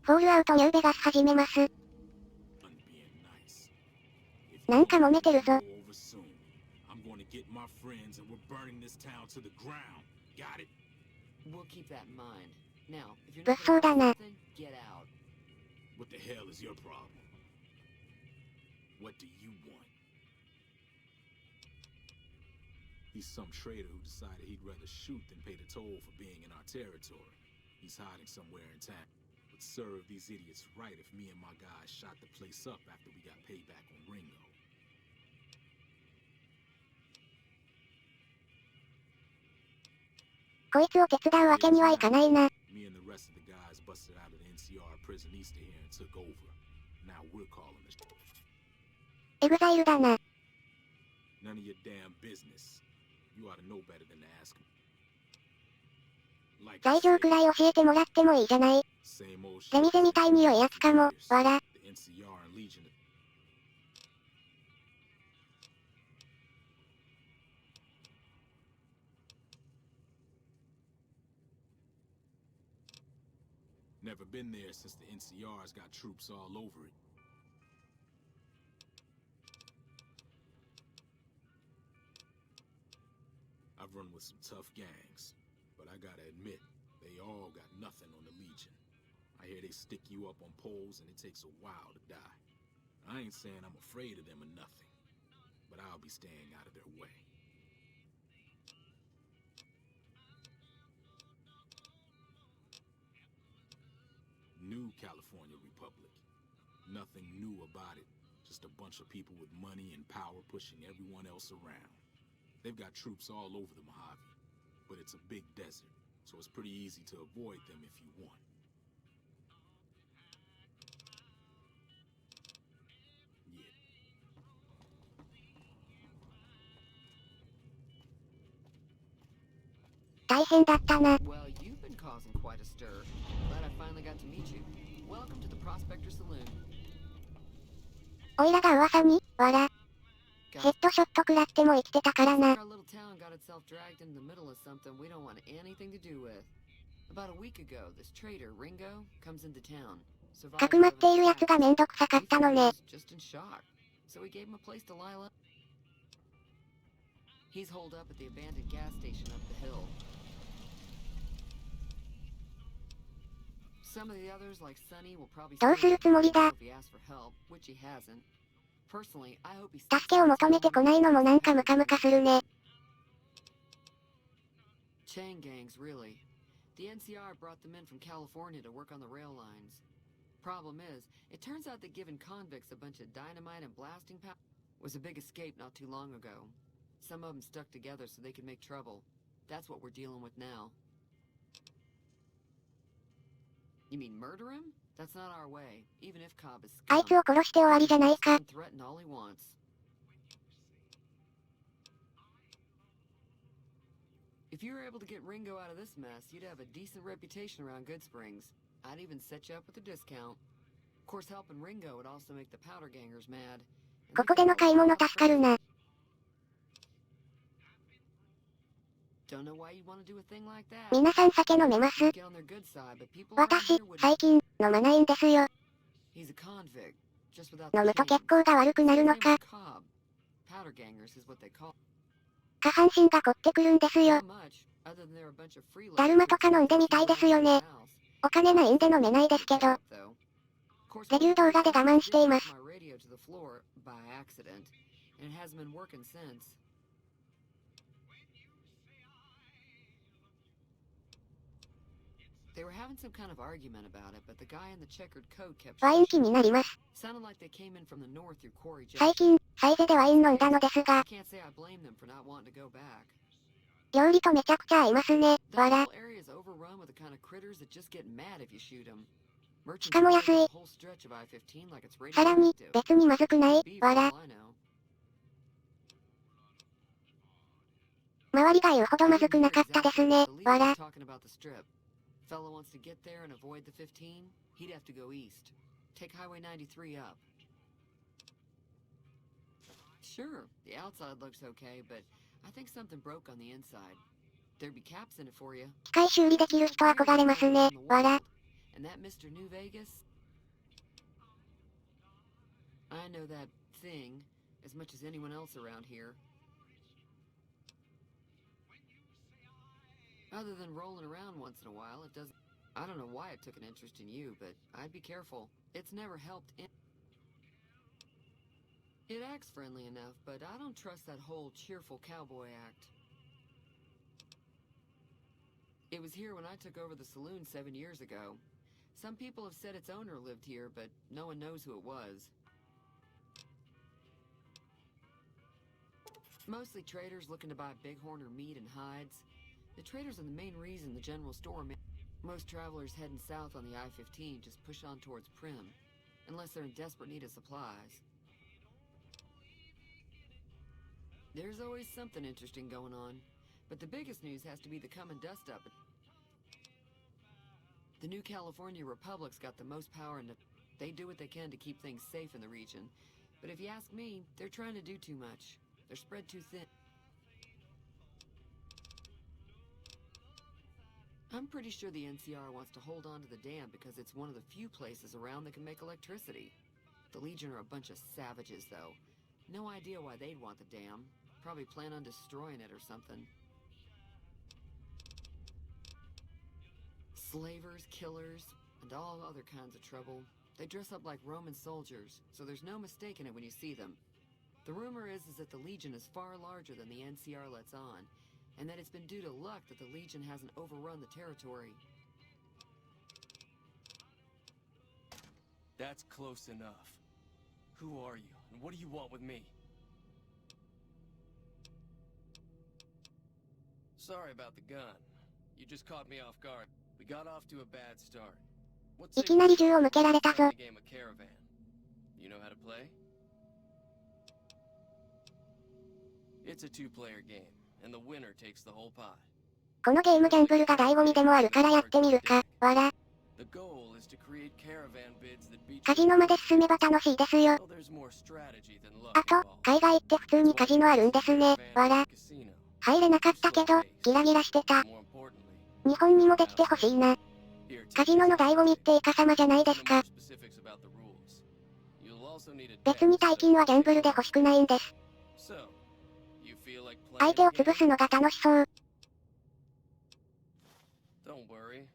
フォールアウトニューベガス始めます。なんか揉めてるぞ。物騒だな。He's some traitor who decided he'd rather shoot than pay the toll for being in our territory. He's hiding somewhere in town. Would serve these idiots right if me and my guys shot the place up after we got payback on Ringo. こいつを手伝うわけにはいかないな。Me and the rest of the guys busted out of the NCR prison east of here and took over. Now we're calling the shit. エグザイルだな。None of your damn business. You ought to know better than to ask me. 罪状くらい教えてもらってもいいじゃない。ゼミゼみたいに良いやつかも、わら。Never been there since the NCR's got troops all over it. I've run with some tough gangs, but I gotta admit, they all got nothing on the Legion. I hear they stick you up on poles and it takes a while to die. I ain't saying I'm afraid of them or nothing, but I'll be staying out of their way. New California Republic. Nothing new about it. Just a bunch of people with money and power pushing everyone else around. They've got troops all over the Mojave, but it's a big desert, so it's pretty easy to avoid them if you want. Yeah. 大変だったな。Well, you've been causing quite a stir. Glad I finally got to meet you. Welcome to the Prospector Saloon. おいらが噂に、わら。ヘッドショット食らっても生きてたからな。Our little town got itself dragged into the middle of something we don't want anything to do with. About a week ago, this traitor, Ringo, comes into town. かくまっているやつがめんどくさかったのね。Just in shock. So we gave him a place to lie low. He's holed up at the abandoned gas station up the hill. Some of the others, like Sonny, will probably どうするつもりだ。 if he asks for help, which he hasn't. Personally, I hope he 助けを求めてこないのもなんかムカムカするね。Chain gangs, really. The NCR brought them in from California to work on the rail lines. Problem is, it turns out that giving convicts a bunch of dynamite and blasting power was a big escape not too long ago. Some of them stuck together so they could make trouble. That's what we're dealing with now. You mean murder him? That's not our way, even if Cobb is あいつを殺して終わりじゃないか。threaten all he wants. If you were able to get Ringo out of this mess, you'd have a decent reputation around Good Springs. I'd even set you up with a discount. Of course, helping Ringo would also make the powder gangers mad. ここでの買い物助かるな。Don't know why you want to do a thing like that. 皆さん酒飲めます。 Get on their good side, but people around 私、 here would 最近、飲まないんですよ。 He's a convict, just without 飲 the むと chains. 血行が悪くなるの His name か。 was Cobb. Powder gangers is what they call. 下半身が凝ってくるんですよ。 Not much, other than they're a bunch of freeloaders だるまとか飲んでみたいですよね。お金ないんで飲めないですけど。レビュー動画で我慢しています。 They were having some kind of argument about it, but the guy in the checkered coat kept ワイン気になります。 sounded like they came in from the north through Quarry Junction. 最近、サイゼでワイン飲んだのですが、 Can't say I blame them for not wanting to go back. 料理とめちゃくちゃ合いますね。 The わら。 whole area is overrun with the kind of critters that just get mad if you shoot them. しかも安い。 Merchants the whole stretch of I-15 like it's さらに、 radioactive. 別にまずくない。 Beef, わ all ら。 I know. 周りが言うほどまずくなかったですね。 The わ leader ら was。talking about the strip. Fellow wants to get there and avoid the 15. He'd have to go east. Take Highway 93 up. Sure, the outside looks okay, but I think something broke on the inside. There'd be caps in it for you. 機械修理できる人憧れますね。わら。And that Mr. New Vegas? I know that thing as much as anyone else around here. Other than rolling around once in a while, it doesn't... I don't know why it took an interest in you, but I'd be careful. It's never helped It acts friendly enough, but I don't trust that whole cheerful cowboy act. It was here when I took over the saloon 7 years ago. Some people have said its owner lived here, but no one knows who it was. Mostly traders looking to buy bighorn or meat and hides. The traders are the main reason the general store... Most travelers heading south on the I-15 just push on towards Prim, unless they're in desperate need of supplies. There's always something interesting going on, but the biggest news has to be the coming dust-up. The new California Republic's got the most power and they do what they can to keep things safe in the region. But if you ask me, they're trying to do too much. They're spread too thin. I'm pretty sure the NCR wants to hold on to the dam because it's one of the few places around that can make electricity. The Legion are a bunch of savages, though. No idea why they'd want the dam. Probably plan on destroying it or something. Slavers, killers, and all other kinds of trouble. They dress up like Roman soldiers, so there's no mistaking it when you see them. The rumor is that the Legion is far larger than the NCR lets on, and that it's been due to luck that the Legion hasn't overrun the territory. That's close enough. Who are you, and what do you want with me? Sorry about the gun. You just caught me off guard. We got off to a bad start. What's いきなり銃を向けられたぞ。 game of Caravan? You know how to play? It's a two-player game, and the winner takes the whole pot. このゲームギャンブルが醍醐味でもあるからやってみるか。わら。 The goal is to create caravan bids that beat カジノまで進めば楽しいですよ。 Well, there's more strategy than luck あと、 involved. 海外って普通にカジノあるんですね。わら。 Casino. 入れなかったけど、ギラギラしてた。 More importantly, 日本にもできてほしいな。 here, カジノの醍醐味ってイカ様じゃないですか。 specifics about the rules. You'll also need a 別に大金はギャンブルで欲しくないんです。 So, you feel like playing 相手を a game? 潰すのが楽しそう。 Don't worry.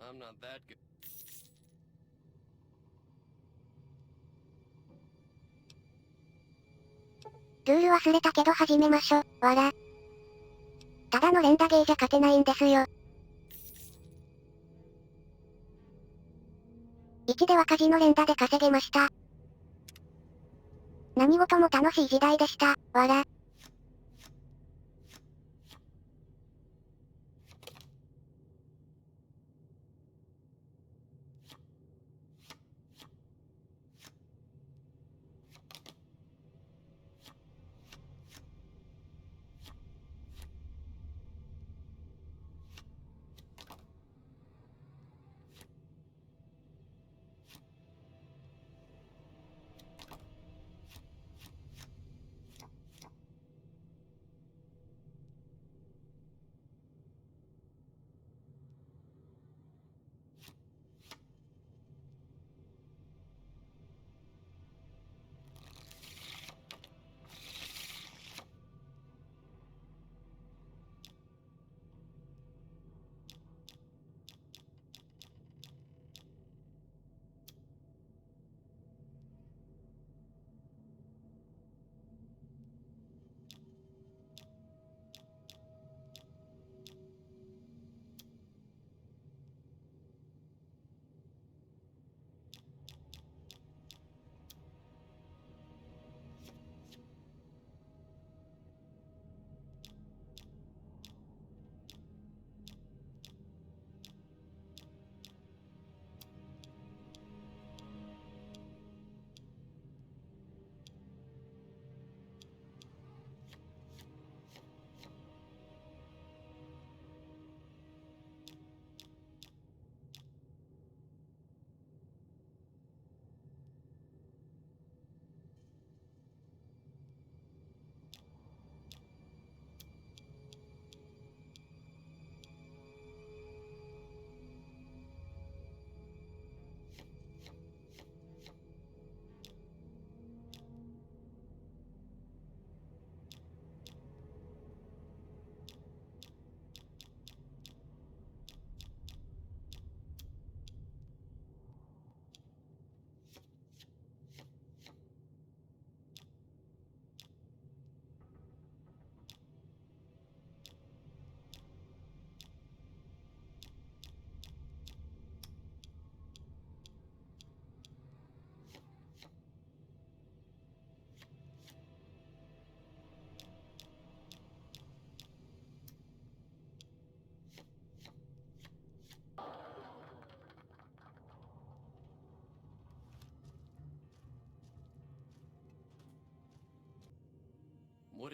I'm not that good. ルール忘れたけど始めましょ。わら。ただの連打ゲーじゃ勝てないんですよ。1ではカジノ連打で稼げました。何事も楽しい時代でした。わら。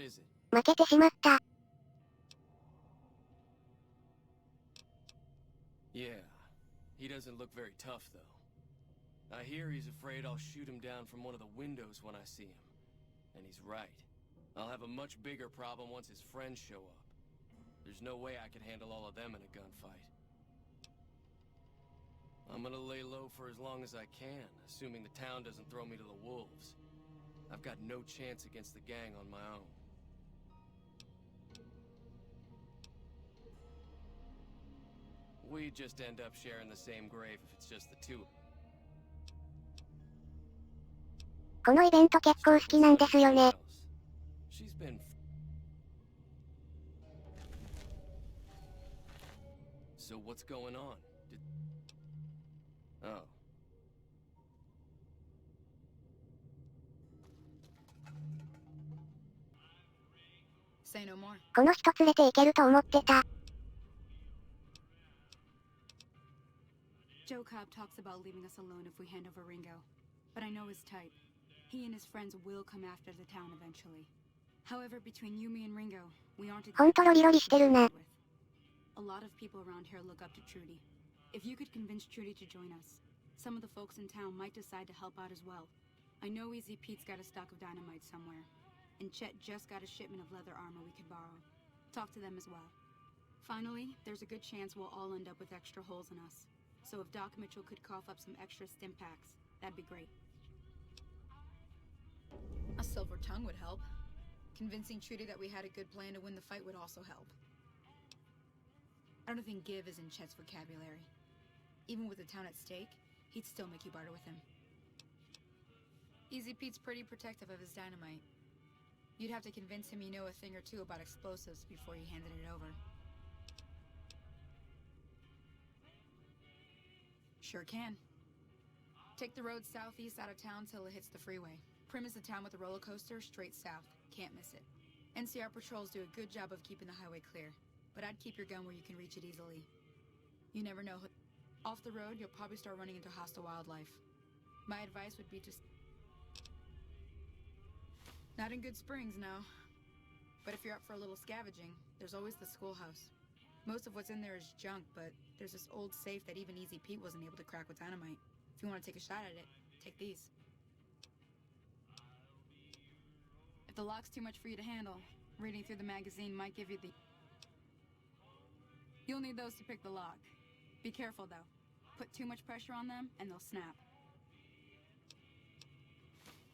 is it? 負けてしまった。Yeah, he doesn't look very tough, though. I hear he's afraid I'll shoot him down from one of the windows when I see him. And he's right. I'll have a much bigger problem once his friends show up. There's no way I can handle all of them in a gunfight. I'm gonna lay low for as long as I can, assuming the town doesn't throw me to the wolves. I've got no chance against the gang on my own. We just end up sharing the same grave if it's just the two. このイベント結構好きなんですよね。She's been. So what's going on? Oh. この人連れて行けると思ってた。Joe Cobb talks about leaving us alone if we hand over Ringo, but I know his type. He and his friends will come after the town eventually. However, between you, me, and Ringo, we aren't ほんとロリロリしてるな。A lot of people around here look up to Trudy. If you could convince Trudy to join us, some of the folks in town might decide to help out as well. I know Easy Pete's got a stock of dynamite somewhere, and Chet just got a shipment of leather armor we could borrow. Talk to them as well. Finally, there's a good chance we'll all end up with extra holes in us. So if Doc Mitchell could cough up some extra stim packs, that'd be great. A silver tongue would help. Convincing Trudy that we had a good plan to win the fight would also help. I don't think give is in Chet's vocabulary. Even with the town at stake, he'd still make you barter with him. Easy Pete's pretty protective of his dynamite. You'd have to convince him you know a thing or two about explosives before you handed it over. Sure can. Take the road southeast out of town till it hits the freeway. Prim is the town with a roller coaster straight south. Can't miss it. NCR patrols do a good job of keeping the highway clear, but I'd keep your gun where you can reach it easily. You never know. Off the road, you'll probably start running into hostile wildlife. My advice would be to... Not in Good Springs, no. But if you're up for a little scavenging, there's always the schoolhouse. Most of what's in there is junk, but there's this old safe that even Easy Pete wasn't able to crack with dynamite. If you want to take a shot at it, take these. If the lock's too much for you to handle, reading through the magazine might give you the... You'll need those to pick the lock. Be careful, though. Put too much pressure on them, and they'll snap.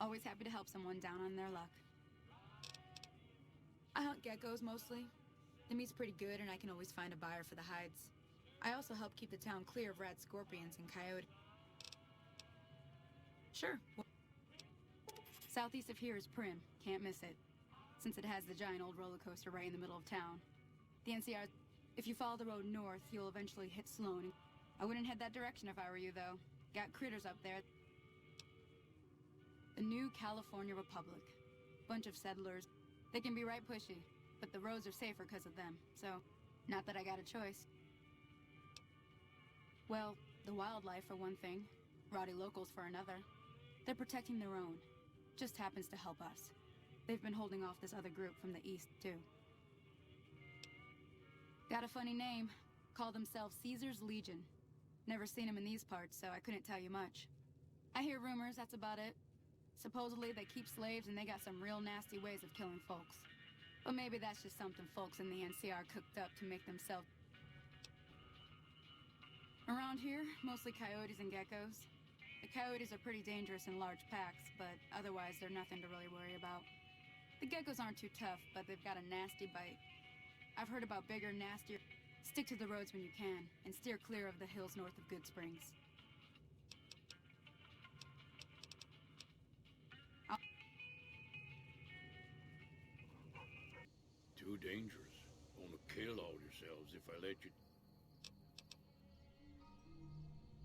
Always happy to help someone down on their luck. I hunt geckos, mostly. The meat's pretty good, and I can always find a buyer for the hides. I also help keep the town clear of rat scorpions and coyotes. Sure. Southeast of here is Prim. Can't miss it. Since it has the giant old roller coaster right in the middle of town. The NCR... If you follow the road north, you'll eventually hit Sloan. I wouldn't head that direction if I were you, though. Got critters up there. The new California Republic. Bunch of settlers. They can be right pushy, but the roads are safer because of them, so not that I got a choice. Well, the wildlife for one thing, rowdy locals for another. They're protecting their own. Just happens to help us. They've been holding off this other group from the east, too. Got a funny name. Call themselves Caesar's Legion. Never seen them in these parts, so I couldn't tell you much. I hear rumors, that's about it. Supposedly they keep slaves and they got some real nasty ways of killing folks. But maybe that's just something folks in the NCR cooked up to make themselves... Around here, mostly coyotes and geckos. The coyotes are pretty dangerous in large packs, but otherwise they're nothing to really worry about. The geckos aren't too tough, but they've got a nasty bite. I've heard about bigger, nastier... Stick to the roads when you can, and steer clear of the hills north of Good Springs. Too dangerous. Gonna kill all yourselves if I let you...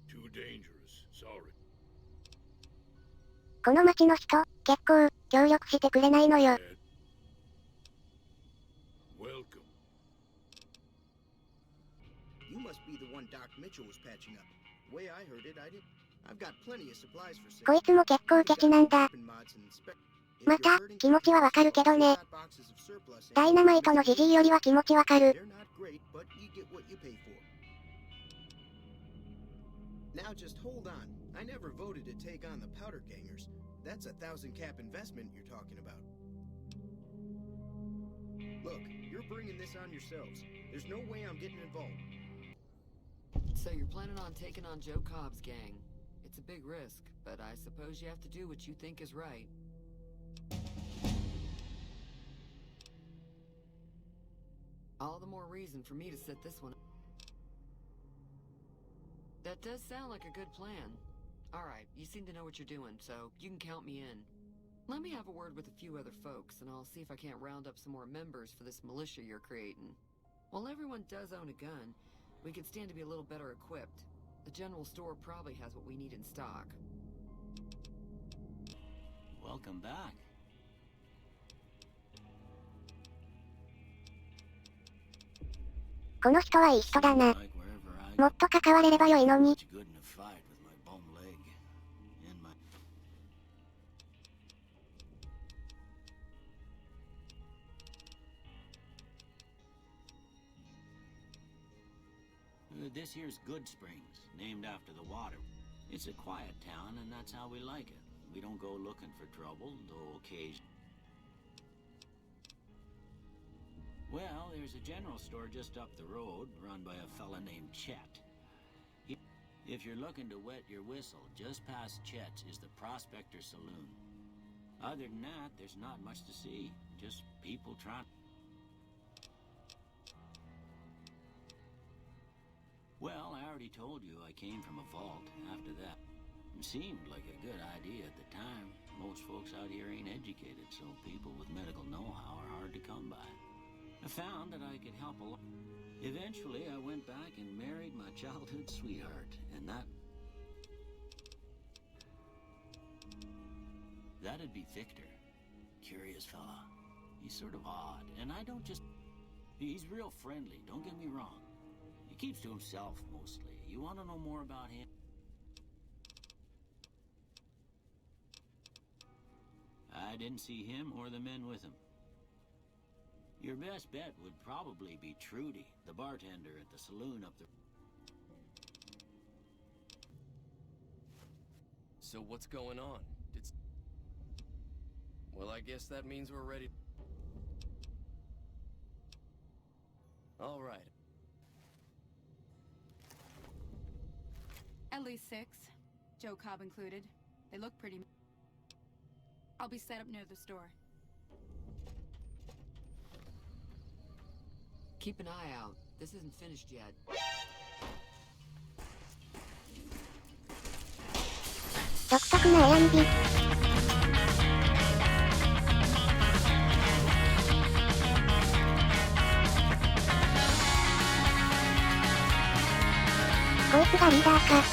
Too dangerous. Sorry. この町の人、結構、協力してくれないのよ。Welcome. You must be the one Doc Mitchell was patching up. The way I heard it, I've got plenty of supplies for sale. こいつも結構ケチなんだ。また、気持ちはわかるけどね。ダイナマイトのジジイよりは気持ちわかる。Now just hold on. I never voted to take on the powder gangers. That's a 1,000 cap investment you're talking about. Look, you're bringing this on yourselves. There's no way I'm getting involved. So you're planning on taking on Joe Cobb's gang. It's a big risk, but I suppose you have to do what you think is right. All the more reason for me to set this one up. That does sound like a good plan. Alright, you seem to know what you're doing, so you can count me in. Let me have a word with a few other folks, and I'll see if I can't round up some more members for this militia you're creating. While everyone does own a gun, we could stand to be a little better equipped. The general store probably has what we need in stock. Welcome back.この人はいい人だな。もっと関われればよいのに。This here's Good Springs, named after the water. It's a quiet town, and that's how we like it. We don't go looking for trouble, though occasionally. Well, there's a general store just up the road, run by a fella named Chet. If you're looking to wet your whistle, just past Chet's is the Prospector Saloon. Other than that, there's not much to see. Just people trying... Well, I already told you I came from a vault after that. It seemed like a good idea at the time. Most folks out here ain't educated, so people with medical know-how are hard to come by. I found that I could help a lot. Eventually, I went back and married my childhood sweetheart, and that'd be Victor. Curious fella. He's sort of odd, and I don't just... He's real friendly, don't get me wrong. He keeps to himself, mostly. You want to know more about him? I didn't see him or the men with him. Your best bet would probably be Trudy, the bartender at the saloon up the... So what's going on? Well, I guess that means we're ready. All right. At least 6. Joe Cobb included. They look pretty... I'll be set up near the store. Keep an eye out. This isn't finished yet.独特なエアンビ。こいつがリーダーか。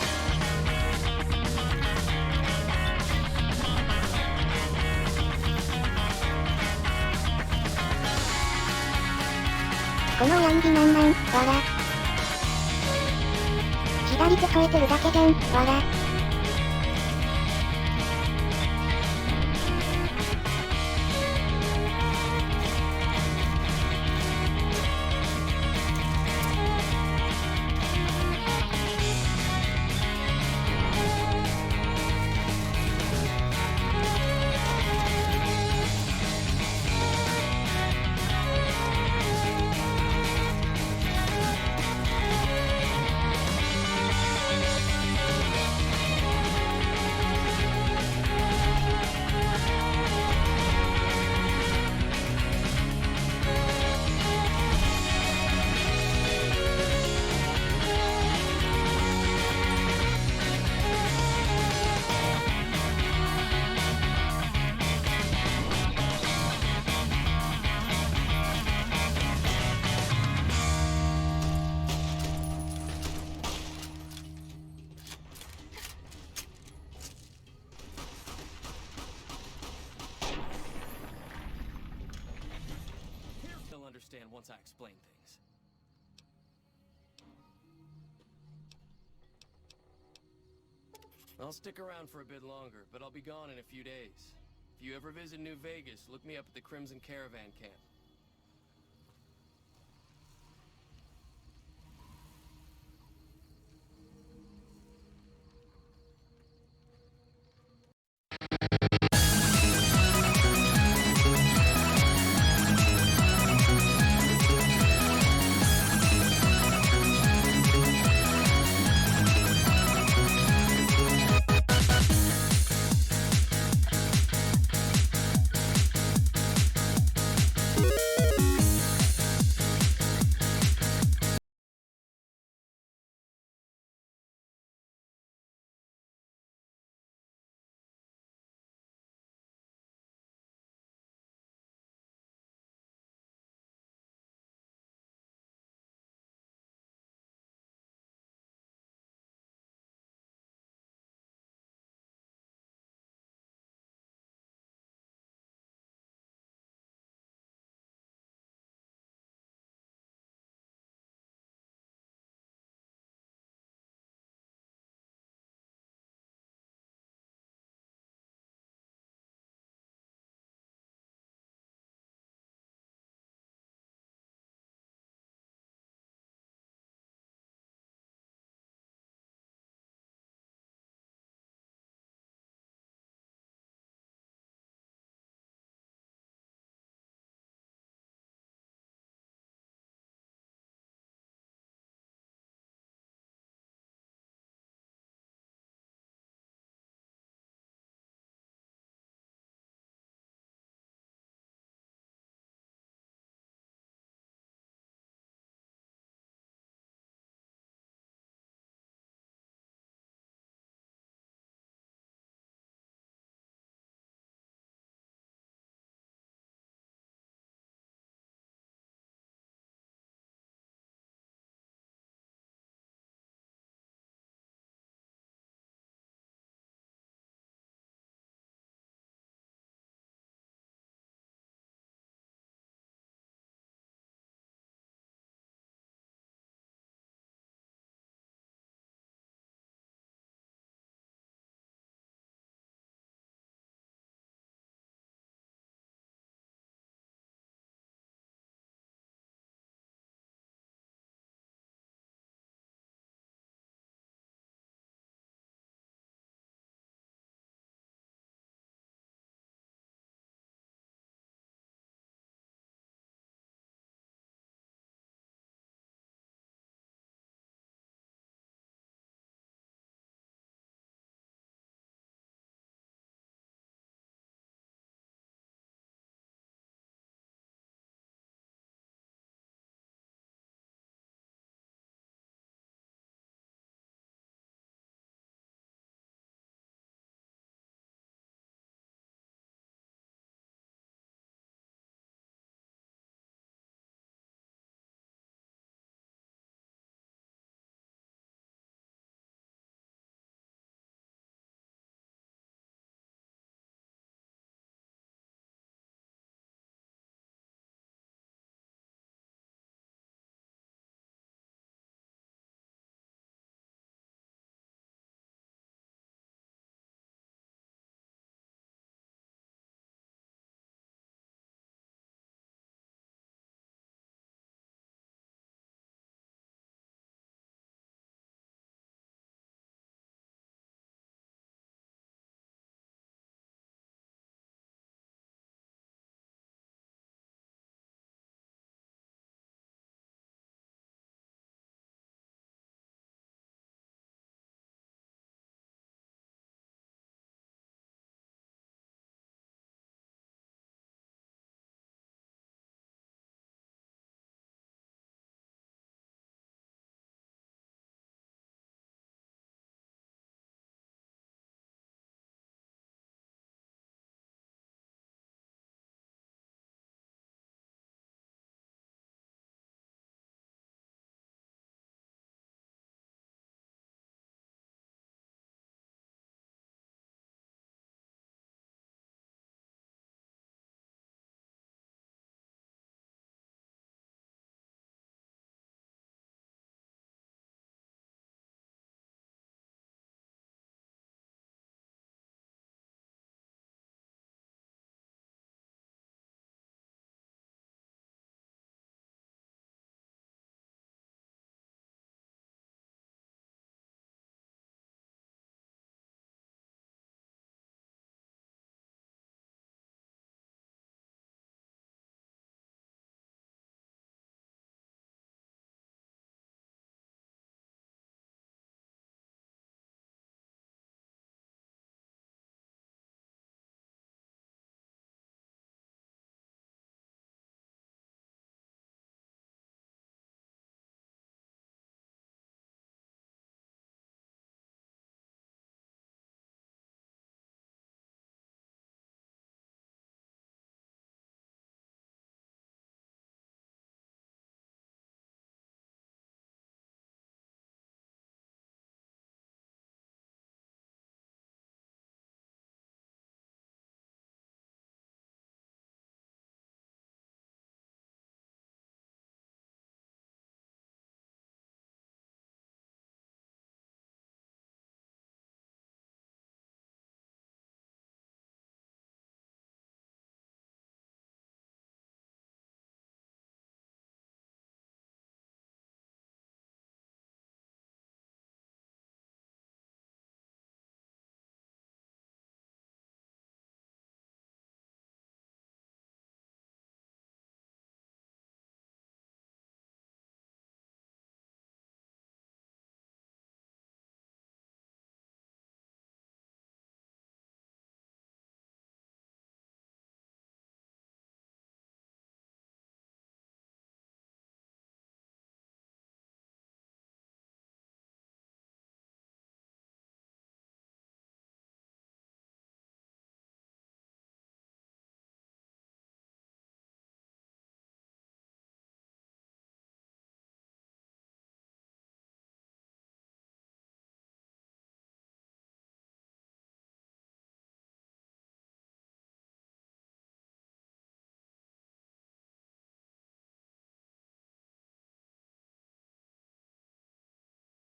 このヤンギなんなん、わら。左手添えてるだけじゃん、わら。Once I explain things. I'll stick around for a bit longer, but I'll be gone in a few days. If you ever visit New Vegas, look me up at the Crimson Caravan Camp.